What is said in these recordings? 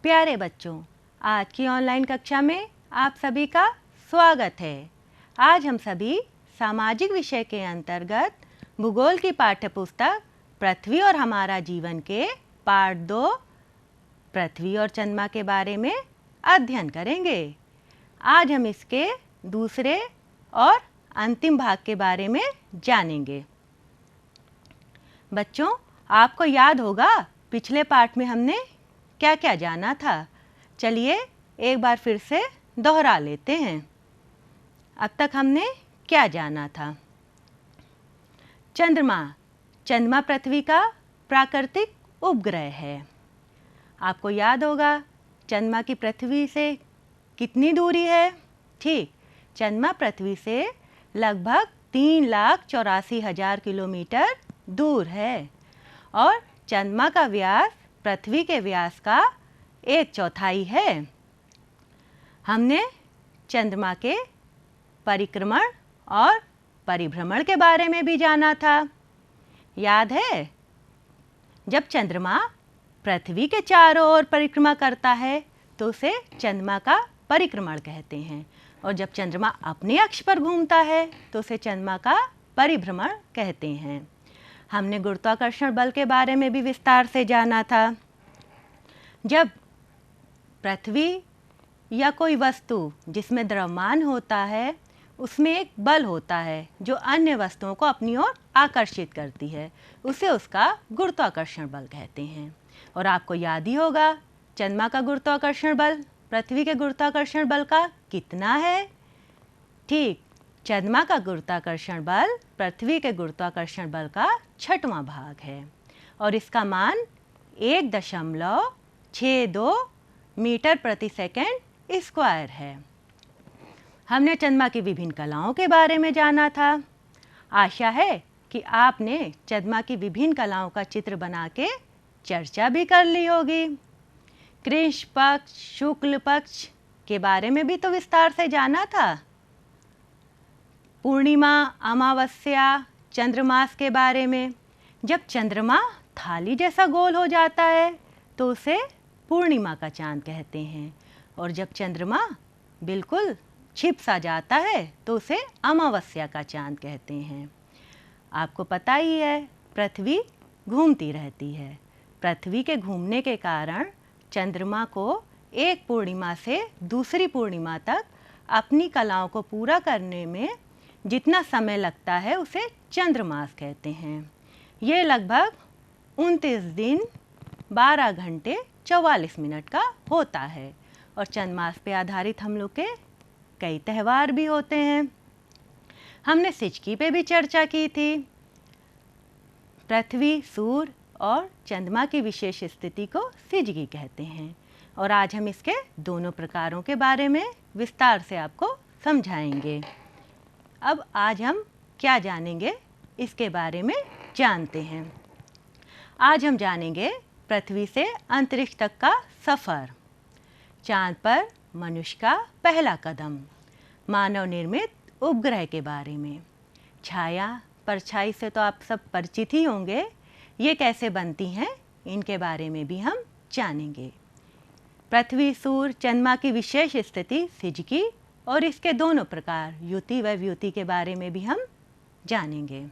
प्यारे बच्चों, आज की ऑनलाइन कक्षा में आप सभी का स्वागत है। आज हम सभी सामाजिक विषय के अंतर्गत भूगोल की पाठ्यपुस्तक पृथ्वी और हमारा जीवन के पाठ 2 पृथ्वी और चंद्रमा के बारे में अध्ययन करेंगे। आज हम इसके दूसरे और अंतिम भाग के बारे में जानेंगे। बच्चों, आपको याद होगा पिछले पाठ में हमने क्या क्या जाना था। चलिए एक बार फिर से दोहरा लेते हैं। अब तक हमने क्या जाना था। चंद्रमा पृथ्वी का प्राकृतिक उपग्रह है। आपको याद होगा चंद्रमा की पृथ्वी से कितनी दूरी है। ठीक, चंद्रमा पृथ्वी से लगभग 3,84,000 किलोमीटर दूर है और चंद्रमा का व्यास पृथ्वी के व्यास का 1/4 है। हमने चंद्रमा के परिक्रमण और परिभ्रमण के बारे में भी जाना था। याद है, जब चंद्रमा पृथ्वी के चारों ओर परिक्रमा करता है तो उसे चंद्रमा का परिक्रमण कहते हैं, और जब चंद्रमा अपने अक्ष पर घूमता है तो उसे चंद्रमा का परिभ्रमण कहते हैं। हमने गुरुत्वाकर्षण बल के बारे में भी विस्तार से जाना था। जब पृथ्वी या कोई वस्तु जिसमें द्रव्यमान होता है उसमें एक बल होता है जो अन्य वस्तुओं को अपनी ओर आकर्षित करती है, उसे उसका गुरुत्वाकर्षण बल कहते हैं। और आपको याद ही होगा चंद्रमा का गुरुत्वाकर्षण बल पृथ्वी के गुरुत्वाकर्षण बल का कितना है। ठीक, चंद्रमा का गुरुत्वाकर्षण बल पृथ्वी के गुरुत्वाकर्षण बल का 6वां भाग है और इसका मान 1.62 मीटर प्रति सेकंड स्क्वायर है। हमने चंद्रमा की विभिन्न कलाओं के बारे में जाना था। आशा है कि आपने चंद्रमा की विभिन्न कलाओं का चित्र बना के चर्चा भी कर ली होगी। कृष्ण पक्ष, शुक्ल पक्ष के बारे में भी तो विस्तार से जाना था। पूर्णिमा, अमावस्या, चंद्रमास के बारे में। जब चंद्रमा थाली जैसा गोल हो जाता है तो उसे पूर्णिमा का चांद कहते हैं, और जब चंद्रमा बिल्कुल छिप सा जाता है तो उसे अमावस्या का चांद कहते हैं। आपको पता ही है पृथ्वी घूमती रहती है। पृथ्वी के घूमने के कारण चंद्रमा को एक पूर्णिमा से दूसरी पूर्णिमा तक अपनी कलाओं को पूरा करने में जितना समय लगता है उसे चंद्रमास कहते हैं। ये लगभग 29 दिन 12 घंटे 44 मिनट का होता है, और चंद्रमास पे आधारित हम लोग के कई त्यौहार भी होते हैं। हमने सिजकी पे भी चर्चा की थी। पृथ्वी, सूर्य और चंद्रमा की विशेष स्थिति को सिजकी कहते हैं, और आज हम इसके दोनों प्रकारों के बारे में विस्तार से आपको समझाएंगे। अब आज हम क्या जानेंगे इसके बारे में जानते हैं। आज हम जानेंगे पृथ्वी से अंतरिक्ष तक का सफ़र, चांद पर मनुष्य का पहला कदम, मानव निर्मित उपग्रह के बारे में। छाया, परछाई से तो आप सब परिचित ही होंगे, ये कैसे बनती हैं इनके बारे में भी हम जानेंगे। पृथ्वी, सूर्य, चंद्रमा की विशेष स्थिति सिजकी और इसके दोनों प्रकार युति व व्युति के बारे में भी हम जानेंगे।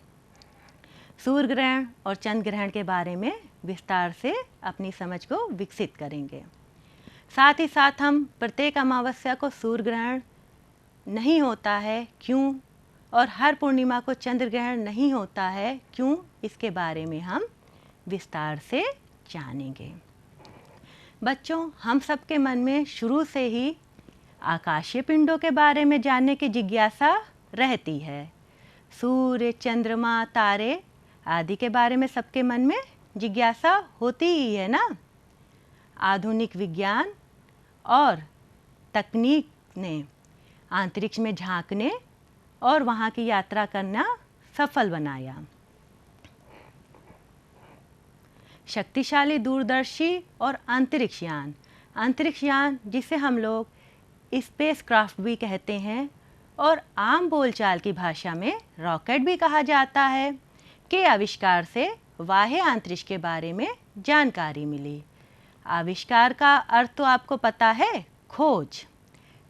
सूर्य ग्रहण और चंद्र ग्रहण के बारे में विस्तार से अपनी समझ को विकसित करेंगे। साथ ही साथ हम प्रत्येक अमावस्या को सूर्य ग्रहण नहीं होता है क्यों, और हर पूर्णिमा को चंद्र ग्रहण नहीं होता है क्यों, इसके बारे में हम विस्तार से जानेंगे। बच्चों, हम सबके मन में शुरू से ही आकाशीय पिंडों के बारे में जानने की जिज्ञासा रहती है। सूर्य, चंद्रमा, तारे आदि के बारे में सबके मन में जिज्ञासा होती ही है ना। आधुनिक विज्ञान और तकनीक ने अंतरिक्ष में झांकने और वहाँ की यात्रा करना सफल बनाया। शक्तिशाली दूरदर्शी और अंतरिक्ष यान जिसे हम लोग स्पेसक्राफ्ट भी कहते हैं, और आम बोलचाल की भाषा में रॉकेट भी कहा जाता है, के आविष्कार से बाह्य अंतरिक्ष के बारे में जानकारी मिली। आविष्कार का अर्थ तो आपको पता है, खोज।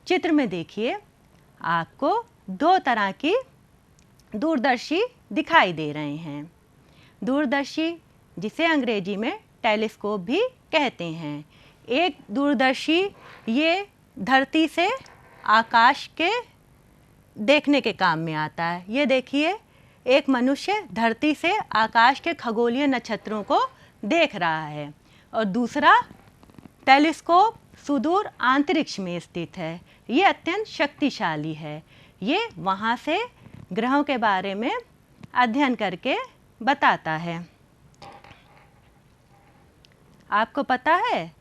चित्र में देखिए, आपको दो तरह की दूरदर्शी दिखाई दे रहे हैं। दूरदर्शी, जिसे अंग्रेजी में टेलीस्कोप भी कहते हैं। एक दूरदर्शी ये धरती से आकाश के देखने के काम में आता है। ये देखिए, एक मनुष्य धरती से आकाश के खगोलीय नक्षत्रों को देख रहा है, और दूसरा टेलीस्कोप सुदूर अंतरिक्ष में स्थित है। ये अत्यंत शक्तिशाली है। ये वहाँ से ग्रहों के बारे में अध्ययन करके बताता है। आपको पता है,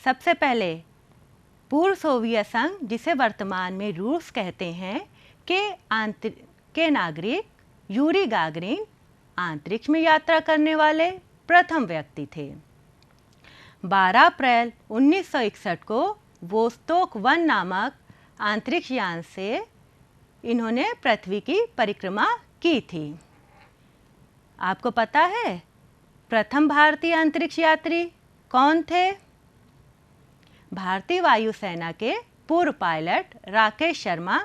सबसे पहले पूर्व सोवियत संघ, जिसे वर्तमान में रूस कहते हैं, के नागरिक यूरी गागरिन अंतरिक्ष में यात्रा करने वाले प्रथम व्यक्ति थे। 12 अप्रैल 1961 को वोस्तोक 1 नामक अंतरिक्ष यान से इन्होंने पृथ्वी की परिक्रमा की थी। आपको पता है प्रथम भारतीय अंतरिक्ष यात्री कौन थे? भारतीय वायुसेना के पूर्व पायलट राकेश शर्मा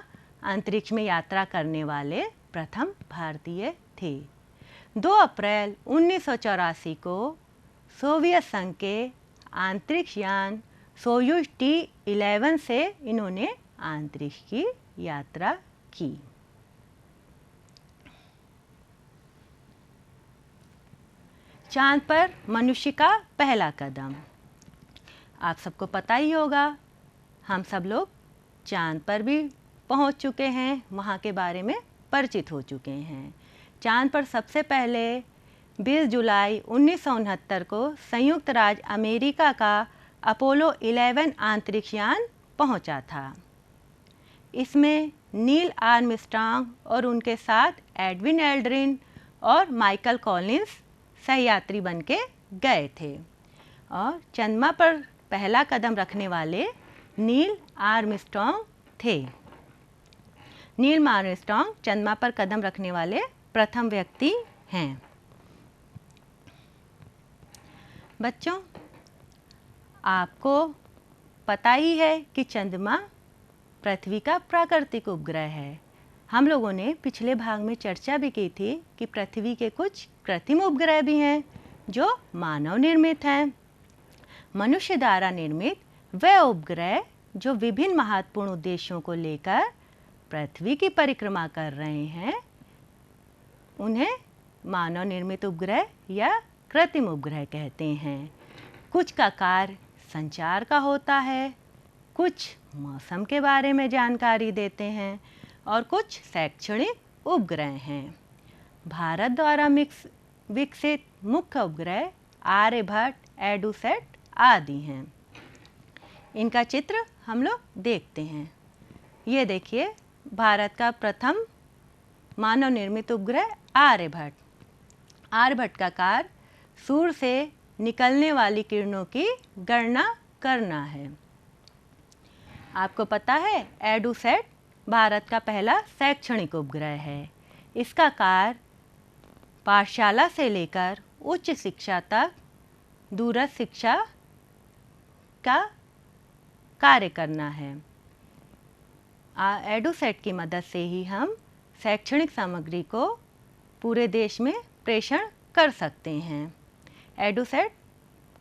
अंतरिक्ष में यात्रा करने वाले प्रथम भारतीय थे। 2 अप्रैल 1984 को सोवियत संघ के अंतरिक्ष यान सोयूज T-11 से इन्होंने अंतरिक्ष की यात्रा की। चांद पर मनुष्य का पहला कदम। आप सबको पता ही होगा, हम सब लोग चांद पर भी पहुंच चुके हैं, वहां के बारे में परिचित हो चुके हैं। चांद पर सबसे पहले 20 जुलाई 1969 को संयुक्त राज्य अमेरिका का अपोलो 11 अंतरिक्ष यान पहुंचा था। इसमें नील आर्मस्ट्रांग और उनके साथ एडविन एल्ड्रिन और माइकल कॉलिंस सहयात्री बन के गए थे। और चंद्रमा पर पहला कदम रखने वाले नील आर्मस्ट्रांग थे। नील आर्मस्ट्रांग चंद्रमा पर कदम रखने वाले प्रथम व्यक्ति हैं। बच्चों, आपको पता ही है कि चंद्रमा पृथ्वी का प्राकृतिक उपग्रह है। हम लोगों ने पिछले भाग में चर्चा भी की थी कि पृथ्वी के कुछ कृत्रिम उपग्रह भी हैं जो मानव निर्मित हैं। मनुष्य द्वारा निर्मित वह उपग्रह जो विभिन्न महत्वपूर्ण उद्देश्यों को लेकर पृथ्वी की परिक्रमा कर रहे हैं, उन्हें मानव निर्मित उपग्रह या कृत्रिम उपग्रह कहते हैं। कुछ का कार्य संचार का होता है, कुछ मौसम के बारे में जानकारी देते हैं, और कुछ शैक्षणिक उपग्रह हैं। भारत द्वारा विकसित मुख्य उपग्रह आर्यभट्ट, एडुसैट आदि हैं। इनका चित्र हम लोग देखते हैं। ये देखिए, भारत का प्रथम मानव निर्मित उपग्रह आर्यभट्ट। आर्यभट्ट का कार्य सूर्य से निकलने वाली किरणों की गणना करना है। आपको पता है एडुसैट भारत का पहला शैक्षणिक उपग्रह है। इसका कार्य पाठशाला से लेकर उच्च शिक्षा तक दूरस्थ शिक्षा का कार्य करना है। एडुसैट की मदद से ही हम शैक्षणिक सामग्री को पूरे देश में प्रेषण कर सकते हैं। एडुसैट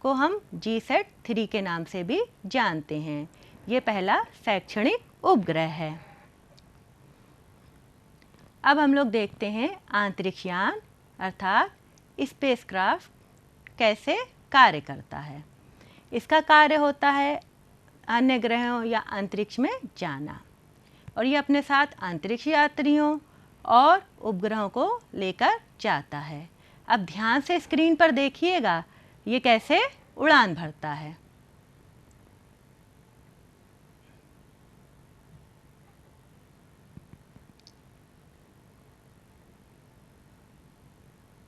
को हम जीसैट 3 के नाम से भी जानते हैं। ये पहला शैक्षणिक उपग्रह है। अब हम लोग देखते हैं अंतरिक्ष यान अर्थात स्पेसक्राफ्ट कैसे कार्य करता है। इसका कार्य होता है अन्य ग्रहों या अंतरिक्ष में जाना, और ये अपने साथ अंतरिक्ष यात्रियों और उपग्रहों को लेकर जाता है। अब ध्यान से स्क्रीन पर देखिएगा, ये कैसे उड़ान भरता है।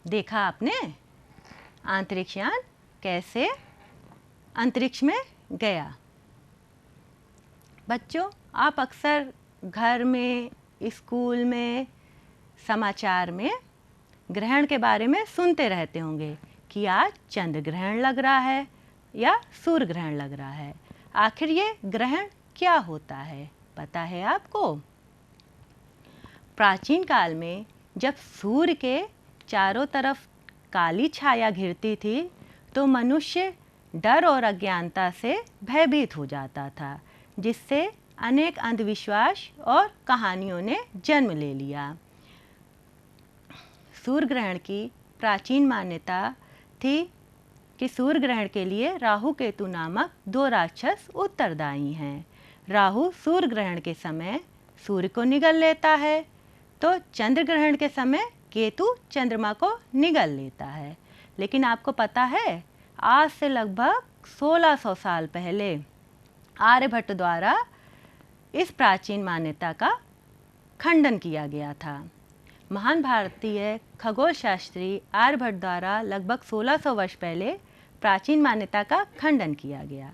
देखा आपने अंतरिक्ष यान कैसे अंतरिक्ष में गया। बच्चों, आप अक्सर घर में, स्कूल में, समाचार में ग्रहण के बारे में सुनते रहते होंगे कि आज चंद्र ग्रहण लग रहा है या सूर्य ग्रहण लग रहा है। आखिर ये ग्रहण क्या होता है, पता है आपको? प्राचीन काल में जब सूर्य के चारों तरफ काली छाया घिरती थी तो मनुष्य डर और अज्ञानता से भयभीत हो जाता था, जिससे अनेक अंधविश्वास और कहानियों ने जन्म ले लिया। सूर्य ग्रहण की प्राचीन मान्यता थी कि सूर्य ग्रहण के लिए राहु केतु नामक 2 राक्षस उत्तरदायी हैं। राहु सूर्य ग्रहण के समय सूर्य को निगल लेता है, तो चंद्र ग्रहण के समय केतु चंद्रमा को निगल लेता है। लेकिन आपको पता है, आज से लगभग 1600 साल पहले आर्यभट्ट द्वारा इस प्राचीन मान्यता का खंडन किया गया था। महान भारतीय खगोल शास्त्री आर्यभट्ट द्वारा लगभग 1600 वर्ष पहले प्राचीन मान्यता का खंडन किया गया।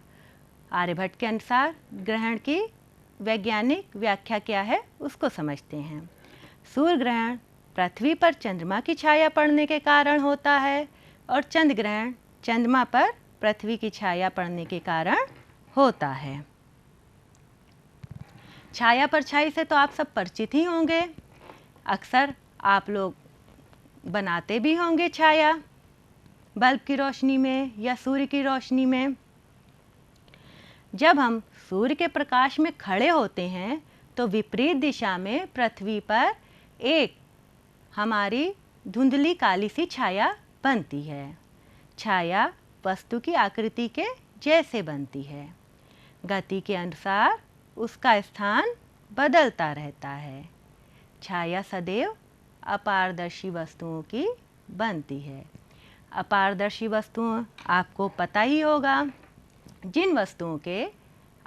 आर्यभट्ट के अनुसार ग्रहण की वैज्ञानिक व्याख्या क्या है उसको समझते हैं। सूर्य ग्रहण पृथ्वी पर चंद्रमा की छाया पड़ने के कारण होता है और चंद्र ग्रहण चंद्रमा पर पृथ्वी की छाया पड़ने के कारण होता है। छाया परछाई से तो आप सब परिचित ही होंगे। अक्सर आप लोग बनाते भी होंगे छाया, बल्ब की रोशनी में या सूर्य की रोशनी में। जब हम सूर्य के प्रकाश में खड़े होते हैं तो विपरीत दिशा में पृथ्वी पर एक हमारी धुंधली काली सी छाया बनती है। छाया वस्तु की आकृति के जैसे बनती है। गति के अनुसार उसका स्थान बदलता रहता है। छाया सदैव अपारदर्शी वस्तुओं की बनती है। अपारदर्शी वस्तुओं आपको पता ही होगा, जिन वस्तुओं के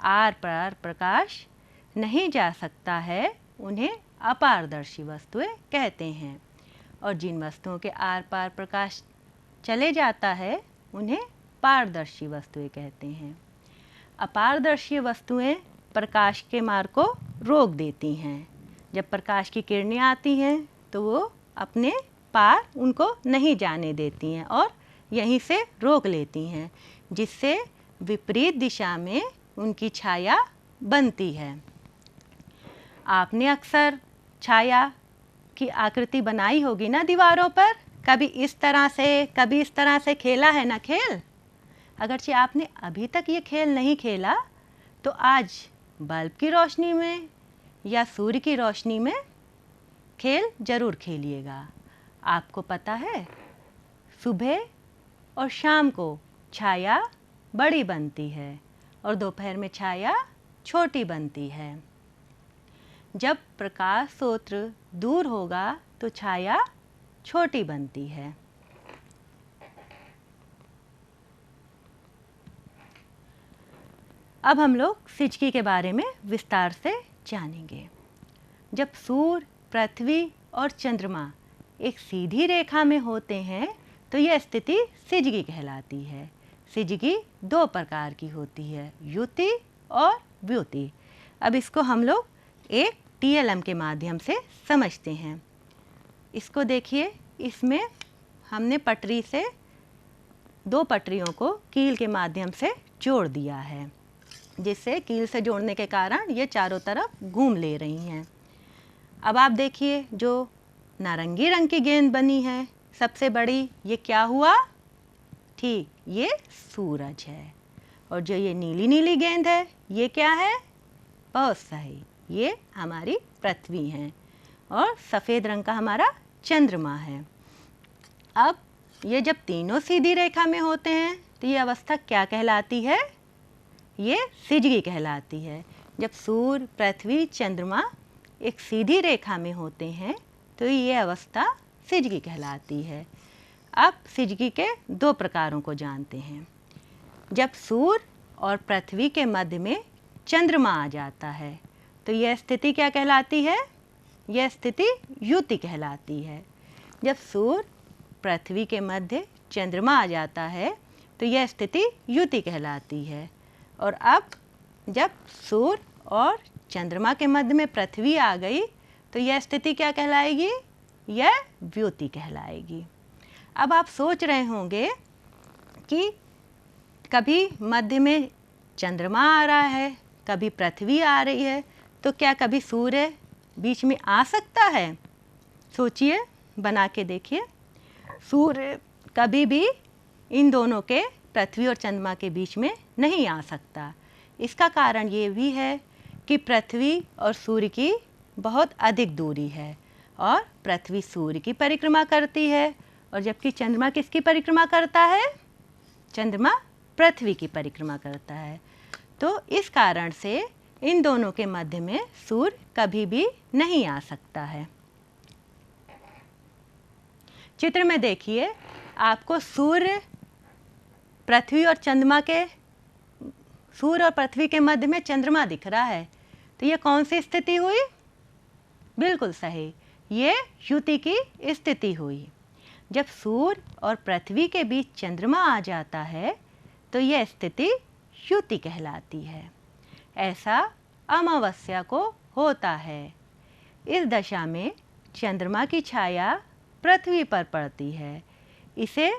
आर पार प्रकाश नहीं जा सकता है उन्हें अपारदर्शी वस्तुएं कहते हैं, और जिन वस्तुओं के आर पार प्रकाश चले जाता है उन्हें पारदर्शी वस्तुएं कहते हैं। अपारदर्शी वस्तुएं प्रकाश के मार्ग को रोक देती हैं। जब प्रकाश की किरणें आती हैं तो वो अपने पार उनको नहीं जाने देती हैं और यहीं से रोक लेती हैं, जिससे विपरीत दिशा में उनकी छाया बनती है। आपने अक्सर छाया की आकृति बनाई होगी ना दीवारों पर, कभी इस तरह से कभी इस तरह से खेला है ना खेल। अगरचे आपने अभी तक ये खेल नहीं खेला तो आज बल्ब की रोशनी में या सूर्य की रोशनी में खेल जरूर खेलिएगा। आपको पता है, सुबह और शाम को छाया बड़ी बनती है और दोपहर में छाया छोटी बनती है। जब प्रकाश स्रोत दूर होगा तो छाया छोटी बनती है। अब हम लोग सिजकी के बारे में विस्तार से जानेंगे। जब सूर्य, पृथ्वी और चंद्रमा एक सीधी रेखा में होते हैं तो यह स्थिति सिजकी कहलाती है। सिजकी 2 प्रकार की होती है, युति और व्युति। अब इसको हम लोग एक TLM के माध्यम से समझते हैं। इसको देखिए, इसमें हमने पटरी से 2 पटरियों को कील के माध्यम से जोड़ दिया है, जिससे कील से जोड़ने के कारण ये चारों तरफ घूम ले रही हैं। अब आप देखिए, जो नारंगी रंग की गेंद बनी है सबसे बड़ी, ये क्या हुआ? ठीक, ये सूरज है। और जो ये नीली नीली गेंद है ये क्या है? बहुत सही, ये हमारी पृथ्वी है। और सफ़ेद रंग का हमारा चंद्रमा है। अब ये जब तीनों सीधी रेखा में होते हैं तो ये अवस्था क्या कहलाती है? ये सिजकी कहलाती है। जब सूर्य, पृथ्वी, चंद्रमा एक सीधी रेखा में होते हैं तो ये अवस्था सिजकी कहलाती है। अब सिजकी के 2 प्रकारों को जानते हैं। जब सूर्य और पृथ्वी के मध्य में चंद्रमा आ जाता है तो यह स्थिति क्या कहलाती है? यह स्थिति युति कहलाती है। जब सूर्य, पृथ्वी के मध्य चंद्रमा आ जाता है तो यह स्थिति युति कहलाती है। और अब जब सूर्य और चंद्रमा के मध्य में पृथ्वी आ गई तो यह स्थिति क्या कहलाएगी? यह व्युति कहलाएगी। अब आप सोच रहे होंगे कि कभी मध्य में चंद्रमा आ रहा है, कभी पृथ्वी आ रही है, तो क्या कभी सूर्य बीच में आ सकता है? सोचिए, बना के देखिए। सूर्य कभी भी इन दोनों के, पृथ्वी और चंद्रमा के बीच में नहीं आ सकता। इसका कारण ये भी है कि पृथ्वी और सूर्य की बहुत अधिक दूरी है और पृथ्वी सूर्य की परिक्रमा करती है, और जबकि चंद्रमा किसकी परिक्रमा करता है? चंद्रमा पृथ्वी की परिक्रमा करता है। तो इस कारण से इन दोनों के मध्य में सूर्य कभी भी नहीं आ सकता है। चित्र में देखिए, आपको सूर्य पृथ्वी और चंद्रमा के, सूर्य और पृथ्वी के मध्य में चंद्रमा दिख रहा है। तो ये कौन सी स्थिति हुई? बिल्कुल सही, ये युति की स्थिति हुई। जब सूर्य और पृथ्वी के बीच चंद्रमा आ जाता है तो यह स्थिति युति कहलाती है। ऐसा अमावस्या को होता है। इस दशा में चंद्रमा की छाया पृथ्वी पर पड़ती है। इसे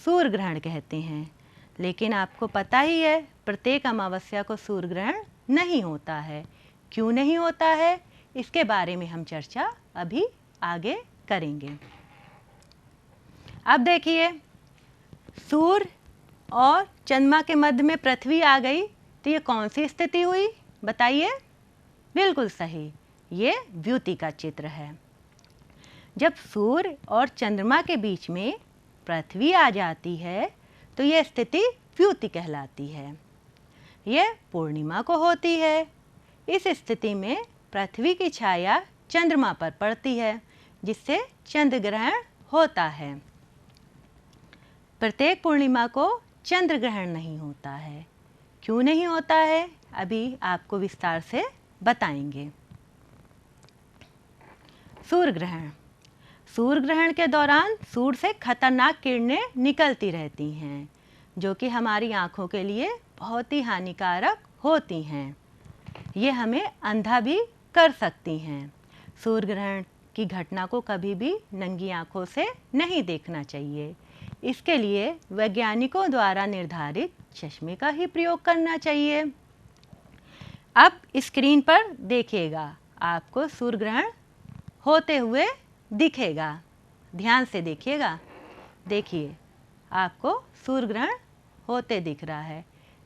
सूर्य ग्रहण कहते हैं। लेकिन आपको पता ही है, प्रत्येक अमावस्या को सूर्य ग्रहण नहीं होता है। क्यों नहीं होता है, इसके बारे में हम चर्चा अभी आगे करेंगे। अब देखिए, सूर्य और चंद्रमा के मध्य में पृथ्वी आ गई, तो ये कौन सी स्थिति हुई? बताइए। बिल्कुल सही, ये व्युति का चित्र है। जब सूर्य और चंद्रमा के बीच में पृथ्वी आ जाती है तो यह स्थिति व्युति कहलाती है। यह पूर्णिमा को होती है। इस स्थिति में पृथ्वी की छाया चंद्रमा पर पड़ती है, जिससे चंद्र ग्रहण होता है। प्रत्येक पूर्णिमा को चंद्र ग्रहण नहीं होता है। क्यों नहीं होता है, अभी आपको विस्तार से बताएंगे। सूर्य ग्रहण। सूर्य ग्रहण के दौरान सूर्य से खतरनाक किरणें निकलती रहती हैं, जो कि हमारी आँखों के लिए बहुत ही हानिकारक होती हैं। ये हमें अंधा भी कर सकती हैं। सूर्य ग्रहण की घटना को कभी भी नंगी आँखों से नहीं देखना चाहिए। इसके लिए वैज्ञानिकों द्वारा निर्धारित चश्मे का ही प्रयोग करना चाहिए। अब स्क्रीन पर देखिएगा, आपको सूर्य ग्रहण होते हुए दिखेगा। ध्यान से देखिएगा। देखिए, आपको सूर्य ग्रहण होते दिख रहा है।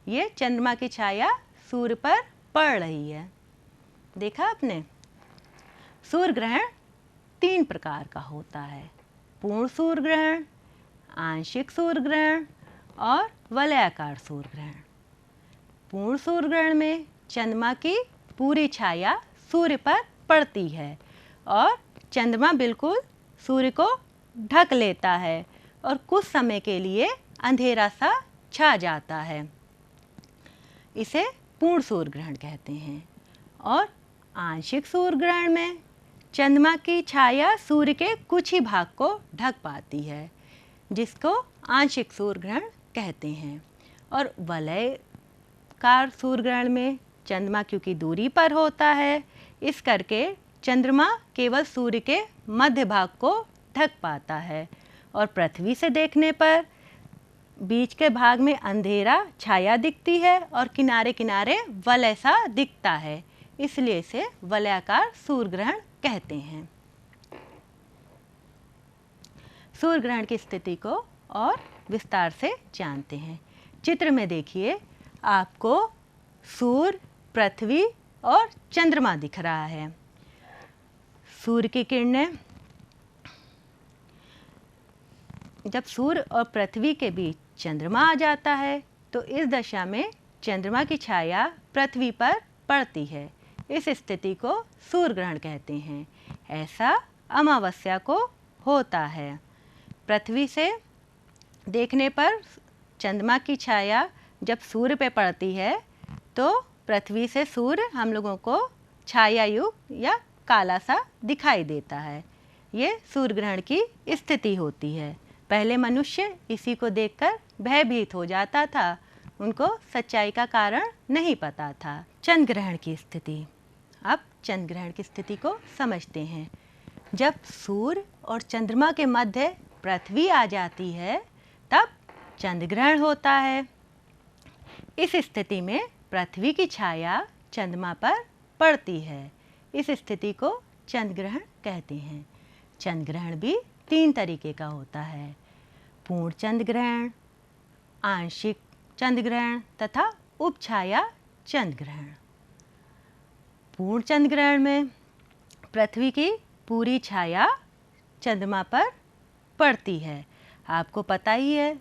ये चंद्रमा की छाया सूर्य पर पड़ रही है। देखा आपने? सूर्य ग्रहण 3 प्रकार का होता है: पूर्ण सूर्य ग्रहण, आंशिक सूर्य ग्रहण और वलयाकार सूर्य ग्रहण। पूर्ण सूर्य ग्रहण में चंद्रमा की पूरी छाया सूर्य पर पड़ती है और चंद्रमा बिल्कुल सूर्य को ढक लेता है और कुछ समय के लिए अंधेरा सा छा जाता है। इसे पूर्ण सूर्य ग्रहण कहते हैं। और आंशिक सूर्य ग्रहण में चंद्रमा की छाया सूर्य के कुछ ही भाग को ढक पाती है, जिसको आंशिक सूर्य ग्रहण कहते हैं। और वलयाकार सूर्य ग्रहण में चंद्रमा क्योंकि दूरी पर होता है, इस करके चंद्रमा केवल सूर्य के मध्य भाग को ढक पाता है और पृथ्वी से देखने पर बीच के भाग में अंधेरा छाया दिखती है और किनारे किनारे वलय सा दिखता है। इसलिए इसे वलयाकार सूर्य ग्रहण कहते हैं। सूर्य ग्रहण की स्थिति को और विस्तार से जानते हैं। चित्र में देखिए, आपको सूर्य, पृथ्वी और चंद्रमा दिख रहा है। सूर्य की किरणें, जब सूर्य और पृथ्वी के बीच चंद्रमा आ जाता है तो इस दशा में चंद्रमा की छाया पृथ्वी पर पड़ती है। इस स्थिति को सूर्य ग्रहण कहते हैं। ऐसा अमावस्या को होता है। पृथ्वी से देखने पर चंद्रमा की छाया जब सूर्य पे पड़ती है तो पृथ्वी से सूर्य हम लोगों को छाया युक्त या काला सा दिखाई देता है। ये सूर्य ग्रहण की स्थिति होती है। पहले मनुष्य इसी को देखकर भयभीत हो जाता था, उनको सच्चाई का कारण नहीं पता था। चंद्र ग्रहण की स्थिति। अब चंद्र ग्रहण की स्थिति को समझते हैं। जब सूर्य और चंद्रमा के मध्य पृथ्वी आ जाती है तब चंद्र ग्रहण होता है। इस स्थिति में पृथ्वी की छाया चंद्रमा पर पड़ती है। इस स्थिति को चंद्र ग्रहण कहते हैं। चंद्र ग्रहण भी 3 तरीके का होता है, पूर्ण चंद्र ग्रहण, आंशिक चंद्र ग्रहण तथा उपछाया चंद्र ग्रहण। पूर्ण चंद्र ग्रहण में पृथ्वी की पूरी छाया चंद्रमा पर पड़ती है। आपको पता ही है,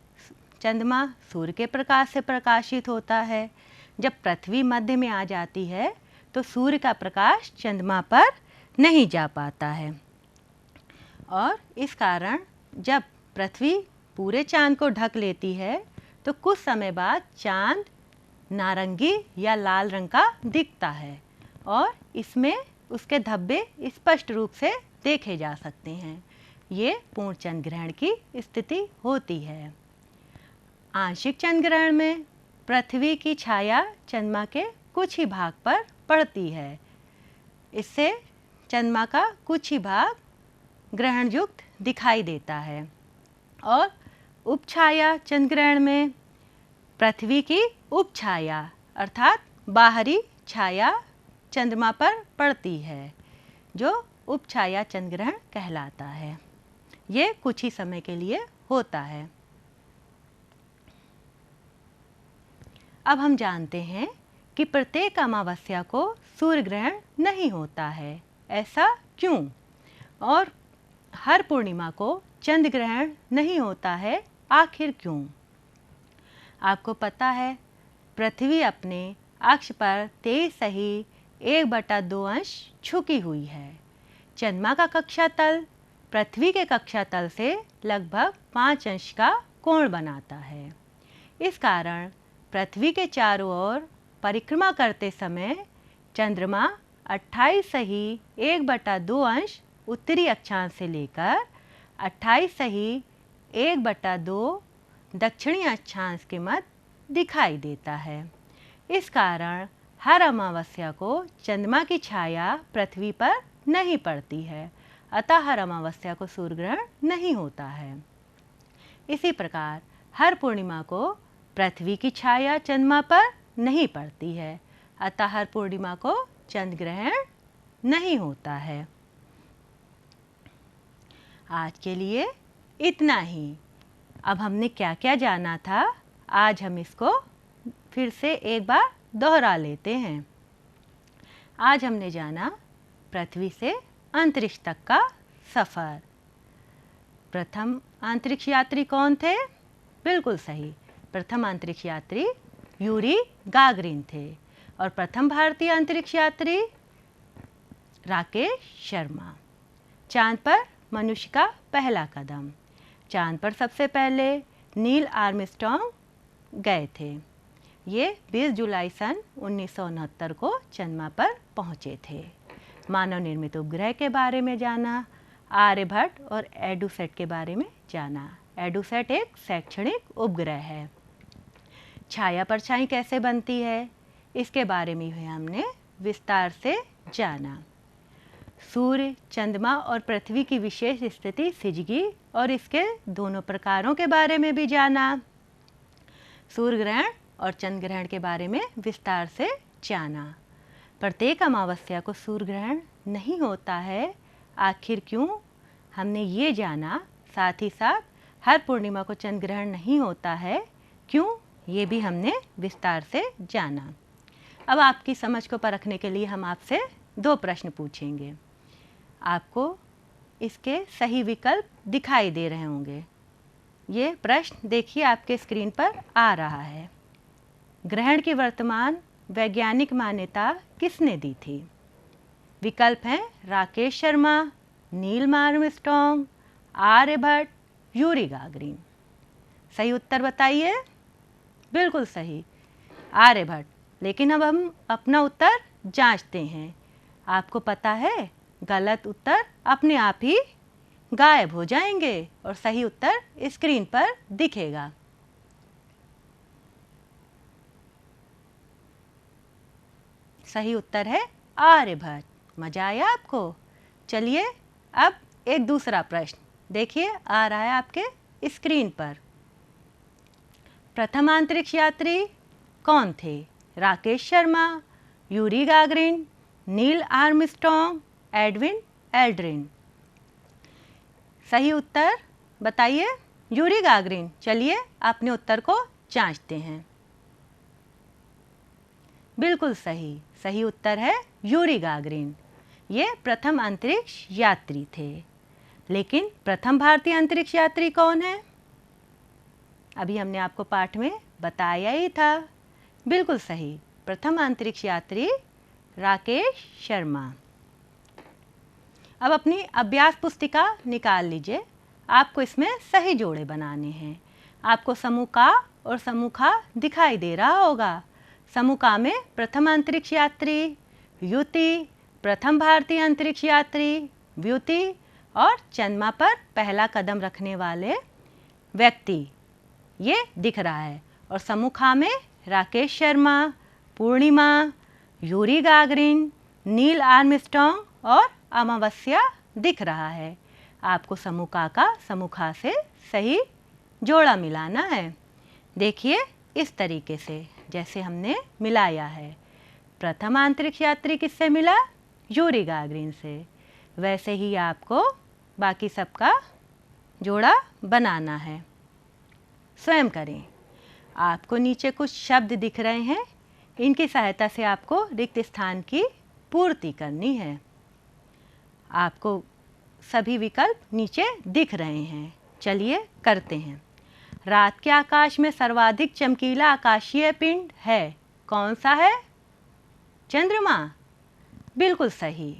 चंद्रमा सूर्य के प्रकाश से प्रकाशित होता है। जब पृथ्वी मध्य में आ जाती है तो सूर्य का प्रकाश चंद्रमा पर नहीं जा पाता है, और इस कारण जब पृथ्वी पूरे चांद को ढक लेती है तो कुछ समय बाद चांद नारंगी या लाल रंग का दिखता है और इसमें उसके धब्बे स्पष्ट रूप से देखे जा सकते हैं। ये पूर्ण चंद्र ग्रहण की स्थिति होती है। आंशिक चंद्र ग्रहण में पृथ्वी की छाया चंद्रमा के कुछ ही भाग पर पड़ती है। इससे चंद्रमा का कुछ ही भाग ग्रहण युक्त दिखाई देता है। और उपछाया चंद्र ग्रहण में पृथ्वी की उपछाया अर्थात बाहरी छाया चंद्रमा पर पड़ती है, जो उपछाया चंद्र ग्रहण कहलाता है। ये कुछ ही समय के लिए होता है। अब हम जानते हैं कि प्रत्येक अमावस्या को सूर्य ग्रहण नहीं होता है। ऐसा क्यों? और हर पूर्णिमा को चंद्र ग्रहण नहीं होता है, आखिर क्यों? आपको पता है, पृथ्वी अपने अक्ष पर 23 सही 1/2 अंश झुकी हुई है। चंद्रमा का कक्षातल पृथ्वी के कक्षातल से लगभग 5 अंश का कोण बनाता है। इस कारण पृथ्वी के चारों ओर परिक्रमा करते समय चंद्रमा 28 सही 1/2 अंश उत्तरी अक्षांश से लेकर 28 सही 1/2 दक्षिणी अक्षांश के मध्य दिखाई देता है। इस कारण हर अमावस्या को चंद्रमा की छाया पृथ्वी पर नहीं पड़ती है, अतः हर अमावस्या को सूर्य ग्रहण नहीं होता है। इसी प्रकार हर पूर्णिमा को पृथ्वी की छाया चंद्रमा पर नहीं पड़ती है, अतः हर पूर्णिमा को चंद्र ग्रहण नहीं होता है। आज के लिए इतना ही। अब हमने क्या क्या जाना था, आज हम इसको फिर से एक बार दोहरा लेते हैं। आज हमने जाना पृथ्वी से अंतरिक्ष तक का सफ़र। प्रथम अंतरिक्ष यात्री कौन थे? बिल्कुल सही, प्रथम अंतरिक्ष यात्री यूरी गागरिन थे। और प्रथम भारतीय अंतरिक्ष यात्री राकेश शर्मा। चांद पर मनुष्य का पहला कदम। चांद पर सबसे पहले नील आर्मस्ट्रॉन्ग गए थे। ये 20 जुलाई सन 1969 को चंद्रमा पर पहुँचे थे। मानव निर्मित उपग्रह के बारे में जाना, आर्यभट्ट और एडुसेट के बारे में जाना। एडुसेट एक शैक्षणिक उपग्रह है। छाया परछाई कैसे बनती है, इसके बारे में भी हमने विस्तार से जाना। सूर्य, चंद्रमा और पृथ्वी की विशेष स्थिति सिजगी और इसके दोनों प्रकारों के बारे में भी जाना। सूर्य ग्रहण और चंद्र ग्रहण के बारे में विस्तार से जाना। प्रत्येक अमावस्या को सूर्य ग्रहण नहीं होता है, आखिर क्यों, हमने ये जाना। साथ ही साथ हर पूर्णिमा को चंद्र ग्रहण नहीं होता है, क्यों, ये भी हमने विस्तार से जाना। अब आपकी समझ को परखने के लिए हम आपसे 2 प्रश्न पूछेंगे। आपको इसके सही विकल्प दिखाई दे रहे होंगे। ये प्रश्न देखिए आपके स्क्रीन पर आ रहा है। ग्रहण की वर्तमान वैज्ञानिक मान्यता किसने दी थी? विकल्प हैं Rakesh Sharma, Neil Armstrong, Aryabhata, Yuri Gagarin. सही उत्तर बताइए। बिल्कुल सही, आर्यभट्ट। लेकिन अब हम अपना उत्तर जांचते हैं। आपको पता है, गलत उत्तर अपने आप ही गायब हो जाएंगे और सही उत्तर स्क्रीन पर दिखेगा। सही उत्तर है आर्यभट्ट। मजा आया आपको? चलिए अब एक दूसरा प्रश्न देखिए, आ रहा है आपके स्क्रीन पर। प्रथम अंतरिक्ष यात्री कौन थे? Rakesh Sharma, Yuri Gagarin, Neil Armstrong, Edwin Aldrin. सही उत्तर बताइए। Yuri Gagarin. चलिए अपने उत्तर को जांचते हैं। बिल्कुल सही, सही उत्तर है यूरी गागरिन। ये प्रथम अंतरिक्ष यात्री थे। लेकिन प्रथम भारतीय अंतरिक्ष यात्री कौन है? अभी हमने आपको पाठ में बताया ही था। बिल्कुल सही, प्रथम अंतरिक्ष यात्री राकेश शर्मा। अब अपनी अभ्यास पुस्तिका निकाल लीजिए। आपको इसमें सही जोड़े बनाने हैं। आपको समूह का और समूह खा दिखाई दे रहा होगा। समूह का में प्रथम अंतरिक्ष यात्री, युति, प्रथम भारतीय अंतरिक्ष यात्री, व्युति और चंद्रमा पर पहला कदम रखने वाले व्यक्ति ये दिख रहा है। और समूह खा में राकेश शर्मा, पूर्णिमा, यूरी गागरिन, नील आर्मस्ट्रॉन्ग और अमावस्या दिख रहा है। आपको समूह का समूह खा से सही जोड़ा मिलाना है। देखिए इस तरीके से जैसे हमने मिलाया है। प्रथम अंतरिक्ष यात्री किससे मिला? यूरी गागरिन से। वैसे ही आपको बाकी सबका जोड़ा बनाना है। स्वयं करें। आपको नीचे कुछ शब्द दिख रहे हैं। इनकी सहायता से आपको रिक्त स्थान की पूर्ति करनी है। आपको सभी विकल्प नीचे दिख रहे हैं। चलिए करते हैं। रात के आकाश में सर्वाधिक चमकीला आकाशीय पिंड है, कौन सा है? चंद्रमा। बिल्कुल सही।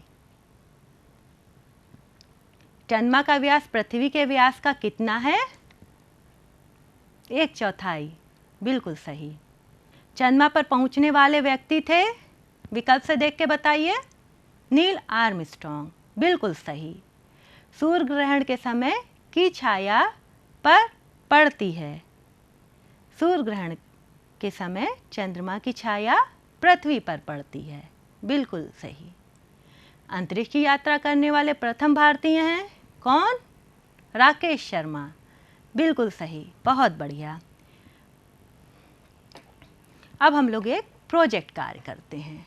चंद्रमा का व्यास पृथ्वी के व्यास का कितना है? 1/4। बिल्कुल सही। चंद्रमा पर पहुंचने वाले व्यक्ति थे, विकल्प से देख के बताइए। Neil Armstrong. बिल्कुल सही। सूर्य ग्रहण के समय की छाया पर पड़ती है। सूर्य ग्रहण के समय चंद्रमा की छाया पृथ्वी पर पड़ती है। बिल्कुल सही। अंतरिक्ष की यात्रा करने वाले प्रथम भारतीय हैं कौन? राकेश शर्मा। बिल्कुल सही, बहुत बढ़िया। अब हम लोग एक प्रोजेक्ट कार्य करते हैं।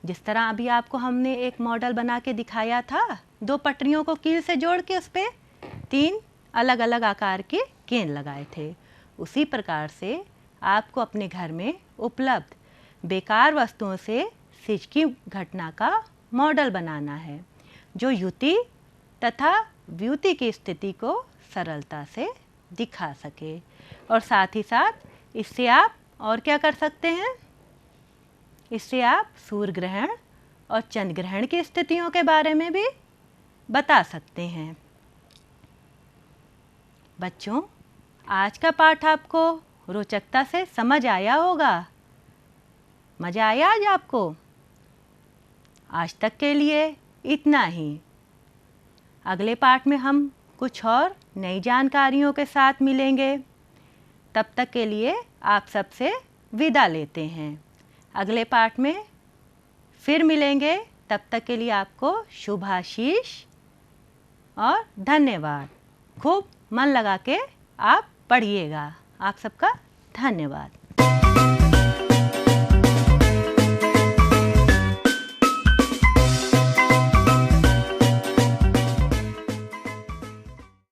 जिस तरह अभी आपको हमने एक मॉडल बना के दिखाया था, 2 पटरियों को कील से जोड़ के उस पर 3 अलग अलग आकार के गेंद लगाए थे। उसी प्रकार से आपको अपने घर में उपलब्ध बेकार वस्तुओं से सिज की घटना का मॉडल बनाना है, जो युति तथा व्युति की स्थिति को सरलता से दिखा सके। और साथ ही साथ इससे आप और क्या कर सकते हैं? इससे आप सूर्य ग्रहण और चंद्र ग्रहण की स्थितियों के बारे में भी बता सकते हैं। बच्चों, आज का पाठ आपको रोचकता से समझ आया होगा। मज़ा आया आज आपको? आज तक के लिए इतना ही। अगले पाठ में हम कुछ और नई जानकारियों के साथ मिलेंगे। तब तक के लिए आप सबसे विदा लेते हैं। अगले पाठ में फिर मिलेंगे। तब तक के लिए आपको शुभाशीष और धन्यवाद। खूब मन लगा के आप पढ़िएगा। आप सबका धन्यवाद।